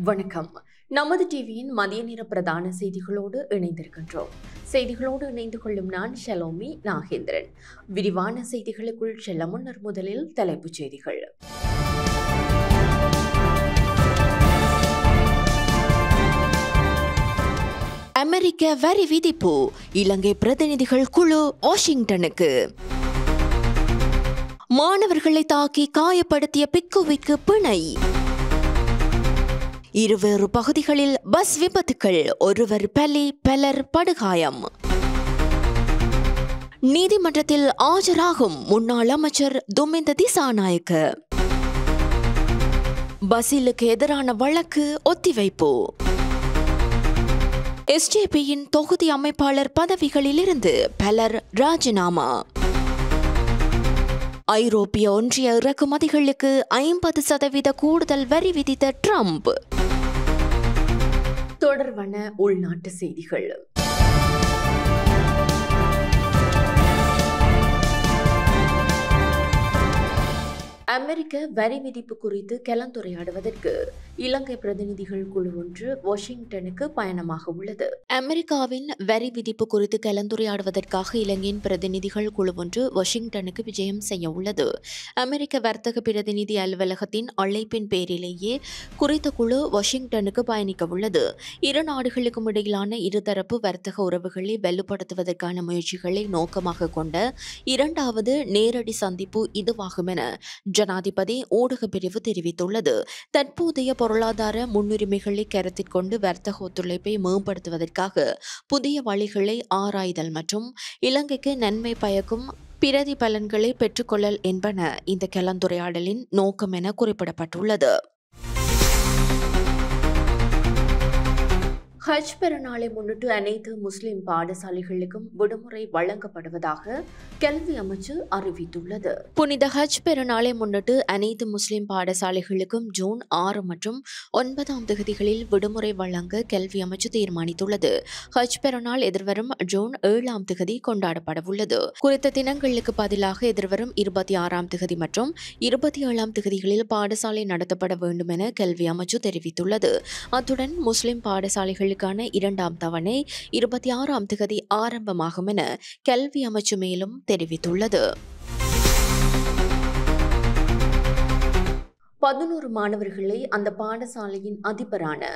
வணக்கம். நமது டிவியின் மதிய நேர பிரதான செய்திகளோடு இணைந்திருக்கின்றோம். செய்திகளோடு இணைந்து கொள்ளும் நான் ஷலோமி நாகேந்திரன். விரிவான செய்திகளுக்குள் செல்ல முன்னர் முதலில் தலைப்புச் செய்திகள். அமெரிக்க வரி விதிப்பு, இலங்கை பிரதிநிதிகள் குழு வாஷிங்டனுக்கு. மாணவர்களை தாக்கி காயப்படுத்திய பிக்குவிற்கு பிணை. இருவேறு பகுதிகளில் பஸ் விபத்துக்கள், ஒருவர் பலி, பலர் படுகாயம். நீதிமன்றத்தில் ஆஜராகும் முன்னாள் அமைச்சர் துமிந்த திசாநாயக்க. பசிலுக்கு எதிரான வழக்கு ஒத்திவைப்பு. எஸ்ஜேபியின் தொகுதி அமைப்பாளர் பதவிகளிலிருந்து பலர் ராஜினாமா. ஐரோப்பிய ஒன்றிய இறக்குமதிகளுக்கு 50% கூடுதல் வரி விதித்த ட்ரம்ப். தொடர்பான உள்நாட்டு செய்திகள். அமெரிக்க வரி விதிப்பு குறித்து கலந்துரையாடுவதற்கு இலங்கை பிரதிநிதிகள் குழு ஒன்று வாஷிங்டனுக்கு பயணமாக உள்ளது. அமெரிக்காவின் வரி விதிப்பு குறித்து கலந்துரையாடுவதற்காக இலங்கையின் பிரதிநிதிகள் குழு ஒன்று வாஷிங்டனுக்கு விஜயம் செய்ய உள்ளது. அமெரிக்க வர்த்தக பிரதிநிதி அலுவலகத்தின் அழைப்பின் பேரிலேயே குறித்த குழு வாஷிங்டனுக்கு பயணிக்க உள்ளது. இரு நாடுகளுக்கும் இடையிலான இருதரப்பு வர்த்தக உறவுகளை வலுப்படுத்துவதற்கான முயற்சிகளை நோக்கமாக கொண்ட இரண்டாவது நேரடி சந்திப்பு இதுவாகும் என ஜனாதிபதி ஊடக பிரிவு தெரிவித்துள்ளது. தற்போதைய பொருளாதார முன்னுரிமைகளை கருத்தில் கொண்டு வர்த்தக ஒத்துழைப்பை மேம்படுத்துவதற்காக புதிய வழிகளை ஆராய்தல் மற்றும் இலங்கைக்கு நன்மை பயக்கும் பிரதிபலன்களை பெற்றுக்கொள்ளல் என்பன இந்த கலந்துரையாடலின் நோக்கம் என குறிப்பிடப்பட்டுள்ளது. ஹஜ் பெருநாளை முன்னிட்டு அனைத்து முஸ்லிம் பாடசாலைகளுக்கும் விடுமுறை வழங்கப்படுவதாக கல்வி அமைச்சு அறிவித்துள்ளது. புனித ஹஜ் பெருநாளை முன்னிட்டு அனைத்து முஸ்லிம் பாடசாலைகளுக்கும் ஜூன் 6 மற்றும் 9 தேதிகளில் விடுமுறை வழங்க கல்வி அமைச்சு தீர்மானித்துள்ளது. ஹஜ் பெருநாள் எதிர்வரும் ஜூன் 7 தேதி கொண்டாடப்படவுள்ளது. குறித்த தினங்களுக்கு பதிலாக எதிர்வரும் 26 தேதி மற்றும் 27 தேதிகளில் பாடசாலை நடத்தப்பட வேண்டும் என கல்வி அமைச்சு தெரிவித்துள்ளது. அத்துடன் முஸ்லிம் பாடசாலைகள் இரண்டாம் தவணை 26 தேதி ஆரம்பமாகும் என கல்வி அமைச்சு மேலும் தெரிவித்துள்ளது. 11 மாணவர்களை அந்த பாடசாலையின் அதிபரான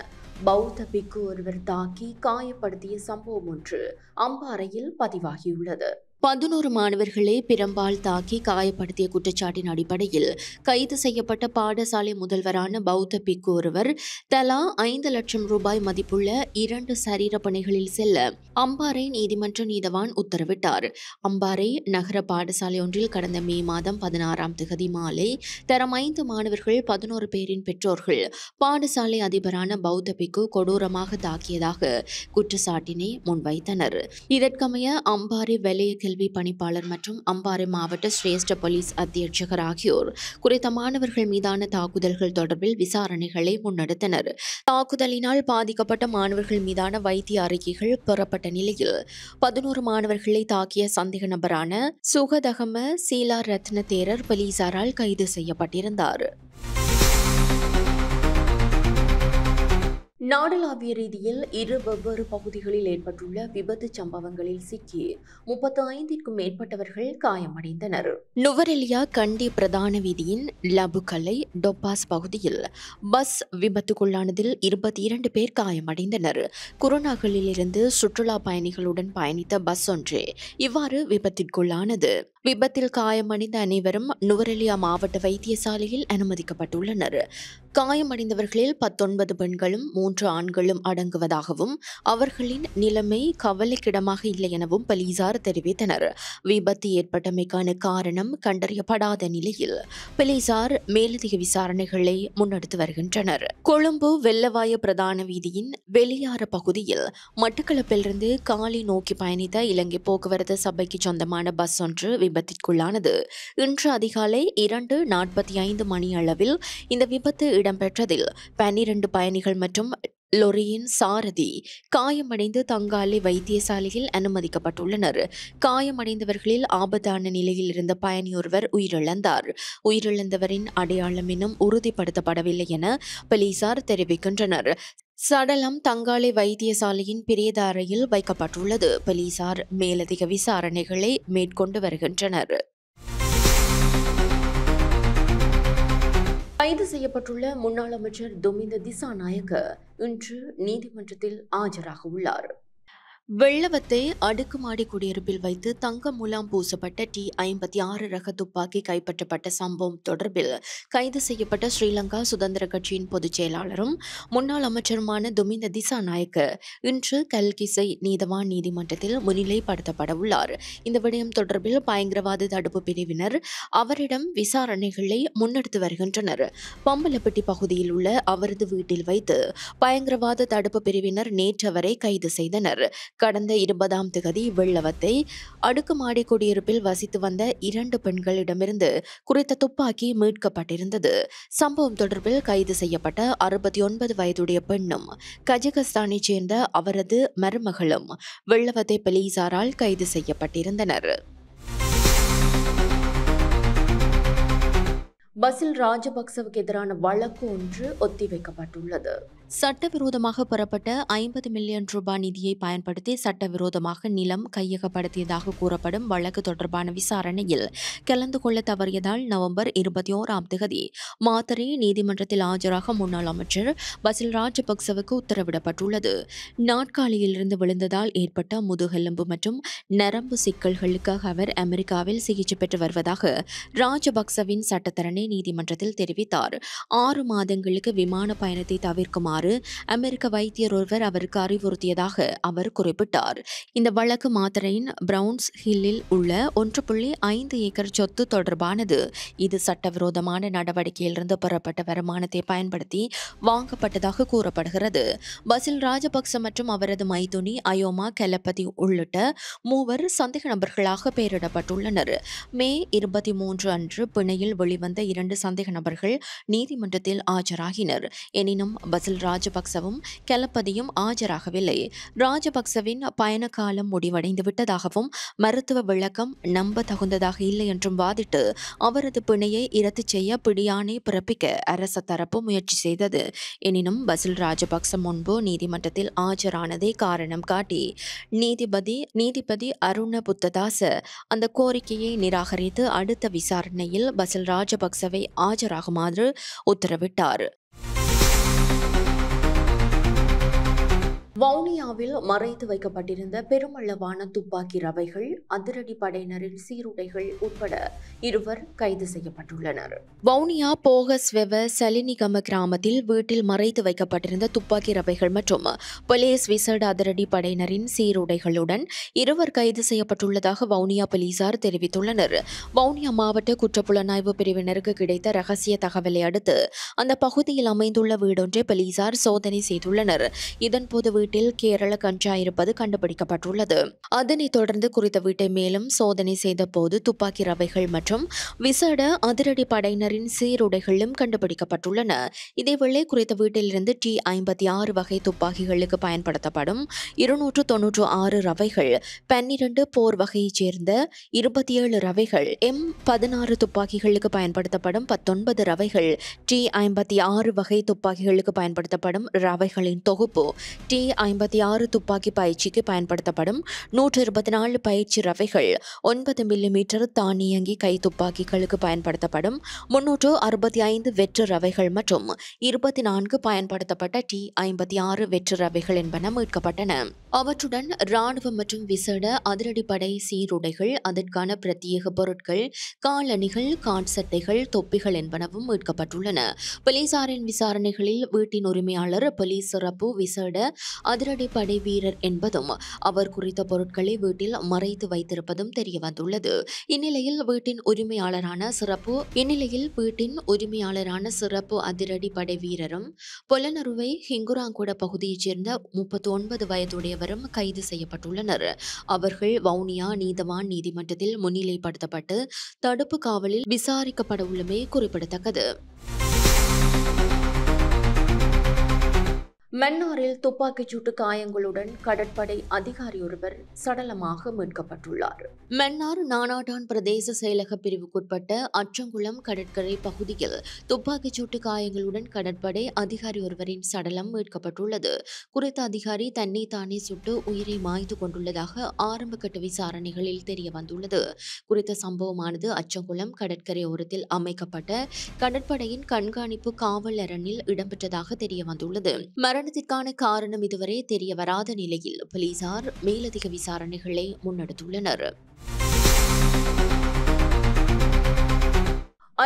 பௌத்த பிக்கு ஒருவர் தாக்கி காயப்படுத்திய சம்பவம் ஒன்று அம்பாறையில் பதிவாகியுள்ளது. 11 மாணவர்களை பிரம்பால் தாக்கி காயப்படுத்திய குற்றச்சாட்டின் அடிப்படையில் கைது செய்யப்பட்ட பாடசாலை முதல்வரான பௌத்த பிக்கு ஒருவர் தலா 5 லட்சம் ரூபாய் மதிப்புள்ள 2 சரீர பணிகளில் செல்ல அம்பாறை நீதிமன்ற நீதவான் உத்தரவிட்டார். அம்பாறை நகர பாடசாலை ஒன்றில் கடந்த மே மாதம் 16 தேதி மாலை தரம் 5 மாணவர்கள் 11 பேரின் பெற்றோர்கள் பாடசாலை அதிபரான பௌத்த பிக்கு கொடூரமாக தாக்கியதாக குற்றச்சாட்டினை முன்வைத்தனர். இதற்கமைய அம்பாறை வலய கல்வி பணிப்பாளர் மற்றும் அம்பாறை மாவட்ட சிரேஷ்ட போலீஸ் அத்தியட்சகர் ஆகியோர் குறித்த மாணவர்கள் மீதான தாக்குதல்கள் தொடர்பில் விசாரணைகளை முன்னெடுத்தனர். தாக்குதலினால் பாதிக்கப்பட்ட மாணவர்கள் மீதான வைத்திய அறிக்கைகள் பெறப்பட்ட நிலையில் 11 மாணவர்களை தாக்கிய சந்தேக நபரான சுகதகம சீலா ரத்ன தேரர் போலீசாரால் கைது செய்யப்பட்டிருந்தார். நாடளாவிய ரீதியில் 2 வெவ்வேறு பகுதிகளில் ஏற்பட்டுள்ள விபத்து சம்பவங்களில் சிக்கி 35க்கும் மேற்பட்டவர்கள் காயமடைந்தனர். நுவரெலியா கண்டி பிரதான வீதியின் லபுகலை டொப்பாஸ் பகுதியில் பஸ் விபத்துக்குள்ளானதில் 22 பேர் காயமடைந்தனர். குருநாகலிலிருந்து சுற்றுலா பயணிகளுடன் பயணித்த பஸ் ஒன்றே இவ்வாறு விபத்திற்குள்ளானது. விபத்தில் காயமடைந்த அனைவரும் நுவரெலியா மாவட்ட வைத்தியசாலையில் அனுமதிக்கப்பட்டுள்ளனர். காயமடைந்தவர்களில் 19 பெண்களும் 3 ஆண்களும் அடங்குவதாகவும் அவர்களின் நிலைமை கவலைக்கிடமாக இல்லை எனவும் போலீசார் தெரிவித்தனர். விபத்து ஏற்பட்டமைக்கான காரணம் கண்டறியப்படாத நிலையில் போலீசார் மேலதிக விசாரணைகளை முன்னெடுத்து வருகின்றனர். கொழும்பு வெள்ளவாய பிரதான வீதியின் வெளியார பகுதியில் மட்டக்களப்பிலிருந்து காலி நோக்கி பயணித்த இலங்கை போக்குவரத்து சபைக்கு சொந்தமான பஸ் ஒன்று விபத்திற்குள்ளானது. இன்று அதிகாலை 2:45 மணி அளவில் இந்த விபத்து இடம்பெற்றதில் 12 பயணிகள் மற்றும் லொரியின் சாரதி காயமடைந்து தங்காலை வைத்தியசாலையில் அனுமதிக்கப்பட்டுள்ளனர். காயமடைந்தவர்களில் ஆபத்தான நிலையில் இருந்த பயணியொருவர் உயிரிழந்தார். உயிரிழந்தவரின் அடையாளம் இன்னும் உறுதிப்படுத்தப்படவில்லை என போலீசார் தெரிவிக்கின்றனர். சடலம் தங்காலை வைத்தியசாலையின் பிரேத அறையில் வைக்கப்பட்டுள்ளது. போலீசார் மேலதிக விசாரணைகளை மேற்கொண்டு வருகின்றனர். கைது செய்யப்பட்டுள்ள முன்னாள் அமைச்சர் துமிந்த திசாநாயக்க இன்று நீதிமன்றத்தில் ஆஜராக உள்ளார். வெள்ளவத்தை அடுக்குமாடி குடியிருப்பில் வைத்து தங்க முலாம் பூசப்பட்ட T56 ரக துப்பாக்கி கைப்பற்றப்பட்ட சம்பவம் தொடர்பில் கைது செய்யப்பட்ட ஸ்ரீலங்கா சுதந்திர கட்சியின் பொதுச் செயலாளரும் முன்னாள் அமைச்சருமான துமிந்த திசாநாயக்க இன்று கல்கிசை நீதவான் நீதிமன்றத்தில் முன்னிலைப்படுத்தப்பட உள்ளார். இந்த விடயம் தொடர்பில் பயங்கரவாத தடுப்பு பிரிவினர் அவரிடம் விசாரணைகளை முன்னெடுத்து வருகின்றனர். பம்பலப்பட்டி பகுதியில் உள்ள அவரது வீட்டில் வைத்து பயங்கரவாத தடுப்பு பிரிவினர் நேற்று அவரை கைது செய்தனர். கடந்த 20ஆம் தேதி வெள்ளவத்தை அடுக்குமாடி குடியிருப்பில் வசித்து வந்த 2 பெண்களிடமிருந்து குறித்த துப்பாக்கி மீட்கப்பட்டிருந்தது. சம்பவம் தொடர்பில் கைது செய்யப்பட்ட 69 வயதுடைய பெண்ணும் கஜகஸ்தானைச் சேர்ந்த அவரது மருமகளும் வெள்ளவத்தை போலீசாரால் கைது செய்யப்பட்டிருந்தனர். பசில் ராஜபக்சவுக்கு எதிரான வழக்கு ஒன்று ஒத்திவைக்கப்பட்டுள்ளது. சட்டவிரோதமாக பெறப்பட்ட 50 மில்லியன் ரூபாய் நிதியை பயன்படுத்தி சட்டவிரோதமாக நிலம் கையகப்படுத்தியதாக கூறப்படும் வழக்கு தொடர்பான விசாரணையில் கலந்து கொள்ள தவறியதால் நவம்பர் 21ஆம் தேதி மாத்தறை நீதிமன்றத்தில் ஆஜராக முன்னாள் அமைச்சர் பசில் ராஜபக்சவுக்கு உத்தரவிடப்பட்டுள்ளது. நாட்காலியிலிருந்து விழுந்ததால் ஏற்பட்ட முதுகெலும்பு மற்றும் நரம்பு சிக்கல்களுக்காக அவர் அமெரிக்காவில் சிகிச்சை பெற்று வருவதாக ராஜபக்சவின் சட்டத்தரணி நீதிமன்றத்தில் தெரிவித்தார். 6 மாதங்களுக்கு விமான பயணத்தை தவிர்க்குமாறு அமெரிக்க வைத்தியர் ஒருவர் அவருக்கு அறிவுறுத்தியதாக அவர் குறிப்பிட்டார். இந்த வழக்கு மாத்தறையின் பிரவுன்ஸ் ஹில்லில் உள்ள 1.5 ஏக்கர் சொத்து தொடர்பானது. இது சட்டவிரோதமான நடவடிக்கையிலிருந்து பெறப்பட்ட வருமானத்தை பயன்படுத்தி வாங்கப்பட்டதாக கூறப்படுகிறது. பசில் ராஜபக்ச மற்றும் அவரது மைத்துனி அயோமா கெலபதி உள்ளிட்ட 3 சந்தேக நபர்களாக பெயரிடப்பட்டுள்ளனர். மே 23 அன்று பிணையில் வெளிவந்த 2 சந்தேக நபர்கள் நீதிமன்றத்தில் ஆஜராகினர். எனினும் பசில் ராஜபக்சவும் கெலபதியும் ஆஜராகவில்லை. ராஜபக்சவின் பயண காலம் முடிவடைந்து விட்டதாகவும் மருத்துவ விளக்கம் நம்ப தகுந்ததாக இல்லை என்றும் வாதிட்டு அவரது பிணையை இரத்து செய்ய பிடியாணை பிறப்பிக்க அரச தரப்பு முயற்சி செய்தது. எனினும் பசில் ராஜபக்ச முன்பு நீதிமன்றத்தில் ஆஜரானதை காரணம் காட்டி நீதிபதி அருண புத்ததாச அந்த கோரிக்கையை நிராகரித்து அடுத்த விசாரணையில் பசில் ராஜபக்சவை ஆஜராகுமாறு உத்தரவிட்டார். வவுனியாவில் மறைத்து வைக்கப்பட்டிருந்த பெருமளவான துப்பாக்கி ரவைகள், அதிரடி படையினரின் சீருடைகள் உட்பட 2 கைது செய்யப்பட்டுள்ளனர். வவுனியா போகஸ்வெவ சலினிகம கிராமத்தில் வீட்டில் மறைத்து வைக்கப்பட்டிருந்த துப்பாக்கி ரவைகள் மற்றும் போலீஸ் விசேட அதிரடி படையினரின் சீருடைகளுடன் 2 கைது செய்யப்பட்டுள்ளதாக வவுனியா போலீசார் தெரிவித்துள்ளனர். வவுனியா மாவட்ட குற்றப்புலனாய்வு பிரிவினருக்கு கிடைத்த ரகசிய தகவலை அடுத்து அந்த பகுதியில் அமைந்துள்ள வீடொன்றை போலீசார் சோதனை செய்துள்ளனர். இதன்போது வீட்டில் கேரள கஞ்சா இருப்பது கண்டுபிடிக்கப்பட்டுள்ளது. அதனைத் தொடர்ந்து குறித்த வீட்டை மேலும் சோதனை செய்த போது துப்பாக்கி ரவைகள் மற்றும் விசேட அதிரடி படையினரின் சீருடைகளும் கண்டுபிடிக்கப்பட்டுள்ளன. இதேவேளை குறித்த வீட்டிலிருந்து T56 வகை துப்பாக்கிகளுக்கு பயன்படுத்தப்படும் 296 ரவைகள், 12 போர் வகையைச் சேர்ந்த 27 ரவைகள், M16 துப்பாக்கிகளுக்கு பயன்படுத்தப்படும் 19 ரவைகள், T56 வகை துப்பாக்கிகளுக்கு பயன்படுத்தப்படும் ரவைகளின் தொகுப்பு, T56 துப்பாக்கி பயிற்சிக்கு பயன்படுத்தப்படும் 124 பயிற்சி ரவைகள், 9 மில்லிமீட்டர் தானியங்கி கை துப்பாக்கிகளுக்கு பயன்படுத்தப்படும் 365 வெற்று ரவைகள் மற்றும் 24 பயன்படுத்தப்பட்ட T56 வெற்று ரவைகள் என்பன மீட்கப்பட்டன. அவற்றுடன் ராணுவ மற்றும் விசேட அதிரடிப்படை சீருடைகள், அதற்கான பிரத்யேக பொருட்கள், காலணிகள், காட்சட்டைகள், தொப்பிகள் என்பனவும் மீட்கப்பட்டுள்ளன. போலீசாரின் விசாரணைகளில் வீட்டின் உரிமையாளர் போலீஸ் சிறப்பு விசேட அதிரடிப்படை வீரர் என்பதும் அவர் குறித்த பொருட்களை வீட்டில் மறைத்து வைத்திருப்பதும் தெரியவந்துள்ளது. இந்நிலையில் வீட்டின் உரிமையாளரான சிறப்பு அதிரடிப்படை வீரரும் பொலனறுவை ஹிங்குராங்குட பகுதியைச் சேர்ந்த 39 வயதுடையவரும் கைது செய்யப்பட்டுள்ளனர். அவர்கள் வவுனியா நீதவான் நீதிமன்றத்தில் முன்னிலைப்படுத்தப்பட்டு தடுப்பு காவலில் விசாரிக்கப்பட உள்ளமை குறிப்பிடத்தக்கது. மன்னாரில் துப்பாக்கிச்சூட்டு காயங்களுடன் கடற்படை அதிகாரி ஒருவர் சடலமாக மீட்கப்பட்டுள்ளார். மன்னார் நானாட்டான் பிரதேச செயலக பிரிவுக்குட்பட்ட அச்சங்குளம் கடற்கரை பகுதியில் துப்பாக்கிச்சூட்டு காயங்களுடன் கடற்படை அதிகாரி ஒருவரின் சடலம் மீட்கப்பட்டுள்ளது. குறித்த அதிகாரி தன்னை தானே சுட்டு உயிரை மாய்த்து கொண்டுள்ளதாக ஆரம்பகட்ட விசாரணைகளில் தெரியவந்துள்ளது. குறித்த சம்பவமானது அச்சங்குளம் கடற்கரை ஓரத்தில் அமைக்கப்பட்ட கடற்படையின் கண்காணிப்பு காவல் அரணில் இடம்பெற்றதாக தெரியவந்துள்ளது. மரணத்திற்கான காரணம் இதுவரை தெரிய வராத நிலையில் போலீசார் மேலதிக விசாரணைகளை முன்னெடுத்துள்ளனர்.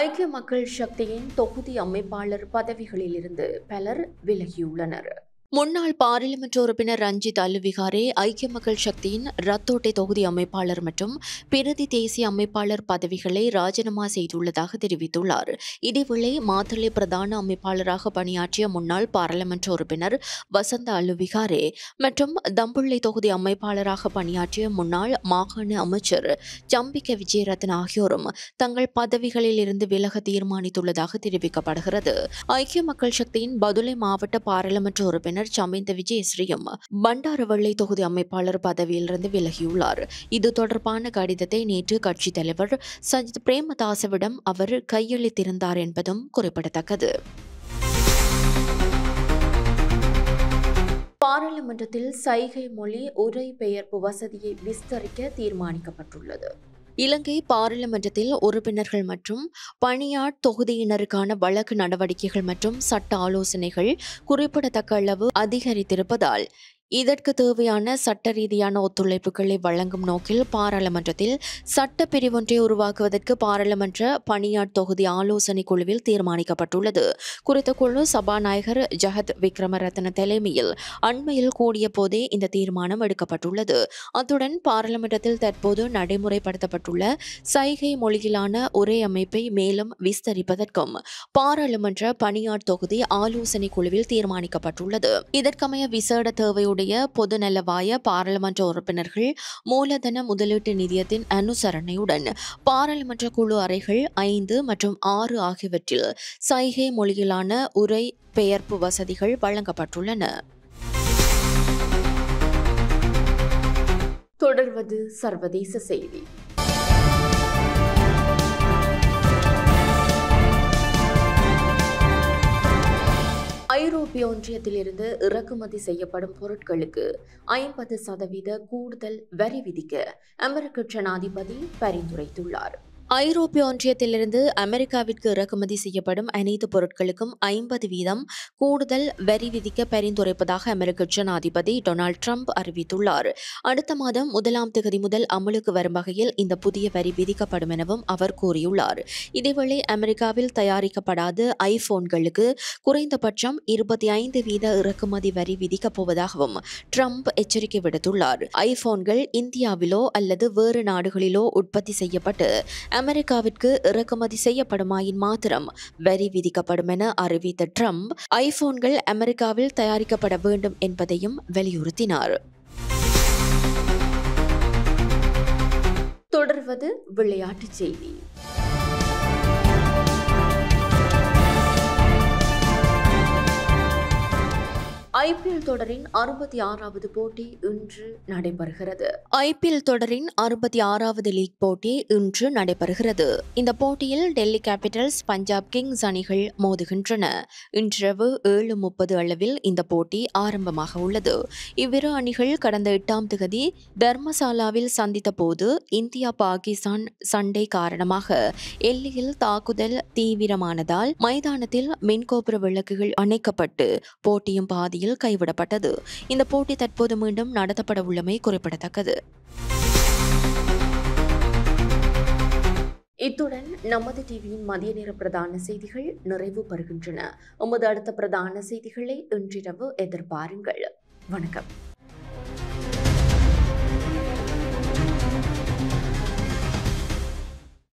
ஐக்கிய மக்கள் சக்தியின் தொகுதி அமைப்பாளர் பதவிகளிலிருந்து பலர் விலகியுள்ளனர். முன்னாள் பாராளுமன்ற உறுப்பினர் ரஞ்சித் அல்லுவிகாரே ஐக்கிய மக்கள் சக்தியின் ரத்தோட்டை தொகுதி அமைப்பாளர் மற்றும் பிரதி தேசிய அமைப்பாளர் பதவிகளை ராஜினாமா செய்துள்ளதாக தெரிவித்துள்ளார். இதேவேளை மாத்தளை பிரதான அமைப்பாளராக பணியாற்றிய முன்னாள் பாராளுமன்ற உறுப்பினர் வசந்த அல்லுவிகாரே மற்றும் தம்புள்ளை தொகுதி அமைப்பாளராக பணியாற்றிய முன்னாள் மாகாண அமைச்சர் ஜம்பிக்க விஜயரத்ன ஆகியோரும் தங்கள் பதவிகளில் இருந்து விலக தீர்மானித்துள்ளதாக தெரிவிக்கப்படுகிறது. ஐக்கிய மக்கள் சக்தியின் பதுளை மாவட்ட பாராளுமன்ற உறுப்பினர் சமிந்த விஜயஸ்ரீயும் பண்டாரவள்ளை தொகுதி அமைப்பாளர் பதவியிலிருந்து விலகியுள்ளார். இது தொடர்பான கடிதத்தை நேற்று கட்சித் தலைவர் சஜித் பிரேமதாசவிடம் அவர் கையளித்திருந்தார் என்பதும் குறிப்பிடத்தக்கது. பாராளுமன்றத்தில் சைகை மொழி உரை பெயர்ப்பு வசதியை விஸ்தரிக்க தீர்மானிக்கப்பட்டுள்ளது. இலங்கை பாராளுமன்றத்தில் உறுப்பினர்கள் மற்றும் பணியாட் தொகுதியினருக்கான வழக்கு நடவடிக்கைகள் மற்றும் சட்ட ஆலோசனைகள் குறிப்பிடத்தக்க அளவு அதிகரித்திருப்பதால் இதற்கு தேவையான சட்ட ரீதியான ஒத்துழைப்புகளை வழங்கும் நோக்கில் பாராளுமன்றத்தில் சட்ட பிரிவொன்றை உருவாக்குவதற்கு பாராளுமன்ற பணியாட் தொகுதி ஆலோசனை குழுவில் தீர்மானிக்கப்பட்டுள்ளது. குறித்த குழு சபாநாயகர் ஜெகத் விக்ரமரத்ன தலைமையில் அண்மையில் கூடிய போதே இந்த தீர்மானம் எடுக்கப்பட்டுள்ளது. அத்துடன் பாராளுமன்றத்தில் தற்போது நடைமுறைப்படுத்தப்பட்டுள்ள சைகை மொழியிலான உரை அமைப்பை மேலும் விஸ்தரிப்பதற்கும் பாராளுமன்ற பணியாட் தொகுதி ஆலோசனை குழுவில் தீர்மானிக்கப்பட்டுள்ளது. இதற்கமைய விசேட தேவையுடைய பொதுநலவாய பாராளுமன்ற உறுப்பினர்கள் மூலதன முதலீட்டு நிதியத்தின் அனுசரணையுடன் பாராளுமன்ற குழு அறைகள் 5 மற்றும் 6 ஆகியவற்றில் சைகை மொழியிலான உரை பெயர்ப்பு வசதிகள் வழங்கப்பட்டுள்ளன. தொடர்வது சர்வதேச செய்தி. ஐரோப்பிய ஒன்றியத்திலிருந்து இறக்குமதி செய்யப்படும் பொருட்களுக்கு 50% கூடுதல் வரி விதிக்க அமெரிக்க ஜனாதிபதி பரிந்துரைத்துள்ளார். ஐரோப்பிய ஒன்றியத்திலிருந்து அமெரிக்காவிற்கு இறக்குமதி செய்யப்படும் அனைத்து பொருட்களுக்கும் 50% கூடுதல் வரி விதிக்க பரிந்துரைப்பதாக அமெரிக்க ஜனாதிபதி டொனால்ட் ட்ரம்ப் அறிவித்துள்ளார். அடுத்த மாதம் 1ஆம் தேதி முதல் அமலுக்கு வரும் வகையில் இந்த புதிய வரி விதிக்கப்படும் எனவும் அவர் கூறியுள்ளார். இதேவேளை அமெரிக்காவில் தயாரிக்கப்படாத ஐபோன்களுக்கு குறைந்தபட்சம் 25% இறக்குமதி வரி விதிக்கப் போவதாகவும் ட்ரம்ப் எச்சரிக்கை விடுத்துள்ளார். ஐபோன்கள் இந்தியாவிலோ அல்லது வேறு நாடுகளிலோ உற்பத்தி செய்யப்பட்டு அமெரிக்காவிற்கு இறக்குமதி செய்யப்படுமாயின் மாத்திரம் வரி விதிக்கப்படும் என அறிவித்த ட்ரம்ப் ஐபோன்கள் அமெரிக்காவில் தயாரிக்கப்பட வேண்டும் என்பதையும் வலியுறுத்தினார். தொடர்வது விளையாட்டுச் செய்தி. ஐபிஎல் தொடரின் 66வது போட்டி இன்று நடைபெறுகிறது. ஐபிஎல் தொடரின் 66வது லீக் போட்டி இன்று நடைபெறுகிறது. இந்த போட்டியில் டெல்லி கேபிட்டல்ஸ் பஞ்சாப் கிங்ஸ் அணிகள் மோதுகின்றன. இன்றிரவு 7:30 அளவில் இந்த போட்டி ஆரம்பமாக உள்ளது. இவ்விரு அணிகள் கடந்த 8ஆம் தேதி தர்மசாலாவில் சந்தித்த போது இந்தியா பாகிஸ்தான் சண்டை காரணமாக எல்லையில் தாக்குதல் தீவிரமானதால் மைதானத்தில் மின்கோபுர விளக்குகள் அணைக்கப்பட்டு போட்டியும் பாதியில் கைவிடப்பட்டது. இந்த போட்டி தற்போது மீண்டும் நடத்தப்பட உள்ளமை குறிப்பிடத்தக்கது. இத்துடன் நமது டிவியின் மதிய நேர பிரதான செய்திகள் நிறைவு பெறுகின்றன. உமது அடுத்த பிரதான செய்திகளை இன்றிரவு எதிர்பாருங்கள். வணக்கம்.